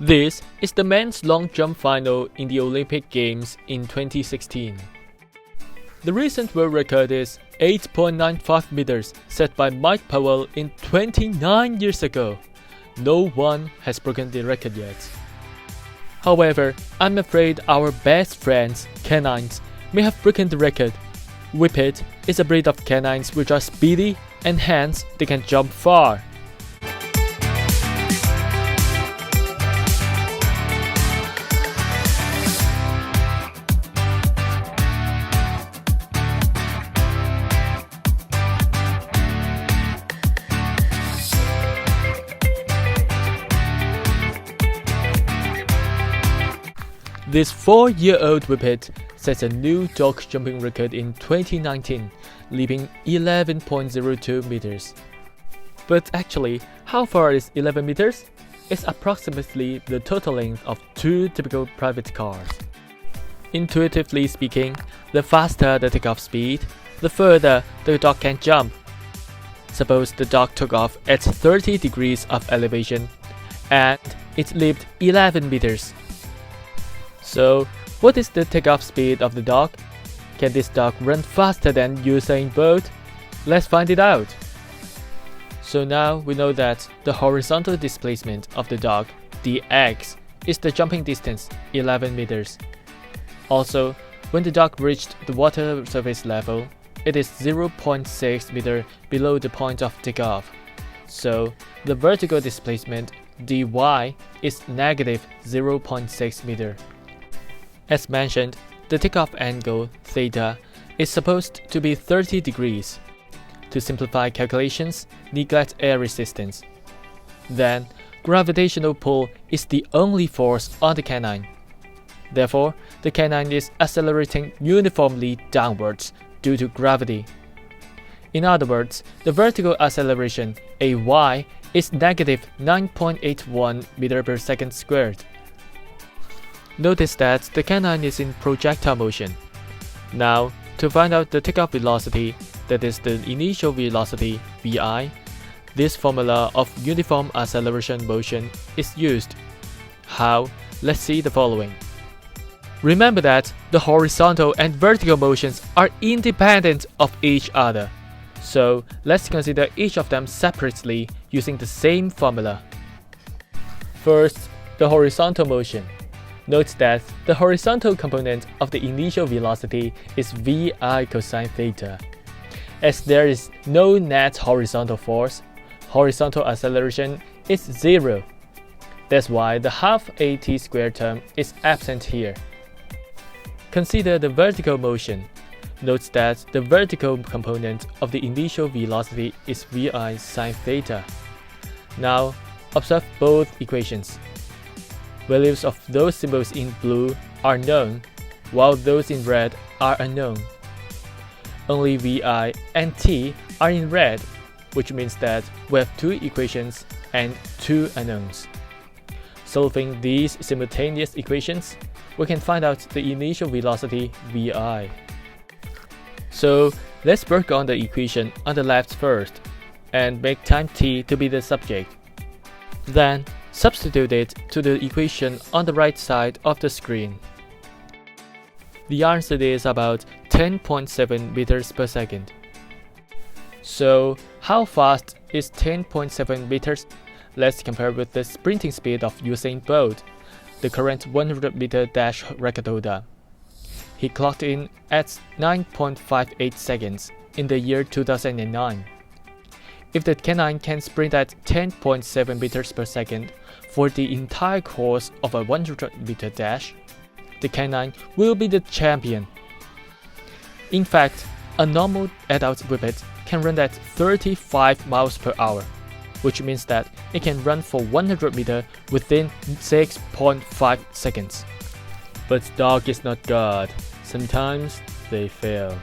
This is the men's long jump final in the Olympic Games in 2016. The recent world record is 8.95 meters set by Mike Powell in 29 years ago. No one has broken the record yet. However, I'm afraid our best friends, canines, may have broken the record. Whippet is a breed of canines which are speedy and hence they can jump far. This 4-year-old Whippet sets a new dog jumping record in 2019, leaping 11.02 meters. But actually, how far is 11 meters? It's approximately the total length of 2 typical private cars. Intuitively speaking, the faster the takeoff speed, the further the dog can jump. Suppose the dog took off at 30 degrees of elevation and it leaped 11 meters. So, what is the takeoff speed of the dog? Can this dog run faster than Usain Bolt? Let's find it out. So now we know that the horizontal displacement of the dog, dx, is the jumping distance, 11 meters. Also, when the dog reached the water surface level, it is 0.6 meter below the point of takeoff. So, the vertical displacement, dy, is negative 0.6 meter. As mentioned, the takeoff angle, theta, is supposed to be 30 degrees. To simplify calculations, neglect air resistance. Then, gravitational pull is the only force on the canine. Therefore, the canine is accelerating uniformly downwards due to gravity. In other words, the vertical acceleration, ay, is negative 9.81 meter per second squared. Notice that the canine is in projectile motion. Now, to find out the takeoff velocity, that is the initial velocity, vi, this formula of uniform acceleration motion is used. How? Let's see the following. Remember that the horizontal and vertical motions are independent of each other. So, let's consider each of them separately using the same formula. First, the horizontal motion. Note that the horizontal component of the initial velocity is vi cosine theta. As there is no net horizontal force, horizontal acceleration is 0. That's why the half at squared term is absent here. Consider the vertical motion. Note that the vertical component of the initial velocity is vi sine theta. Now, observe both equations. Values of those symbols in blue are known, while those in red are unknown. Only vi and t are in red, which means that we have 2 equations and 2 unknowns. Solving these simultaneous equations, we can find out the initial velocity vi. So let's work on the equation on the left first, and make time t to be the subject. Then, substitute it to the equation on the right side of the screen. The answer is about 10.7 meters per second. So, how fast is 10.7 meters? Let's compare with the sprinting speed of Usain Bolt, the current 100-meter dash record holder. He clocked in at 9.58 seconds in the year 2009. If the canine can sprint at 10.7 meters per second for the entire course of a 100-meter dash, the canine will be the champion. In fact, a normal adult whippet can run at 35 miles per hour, which means that it can run for 100 meters within 6.5 seconds. But dog is not God. Sometimes they fail.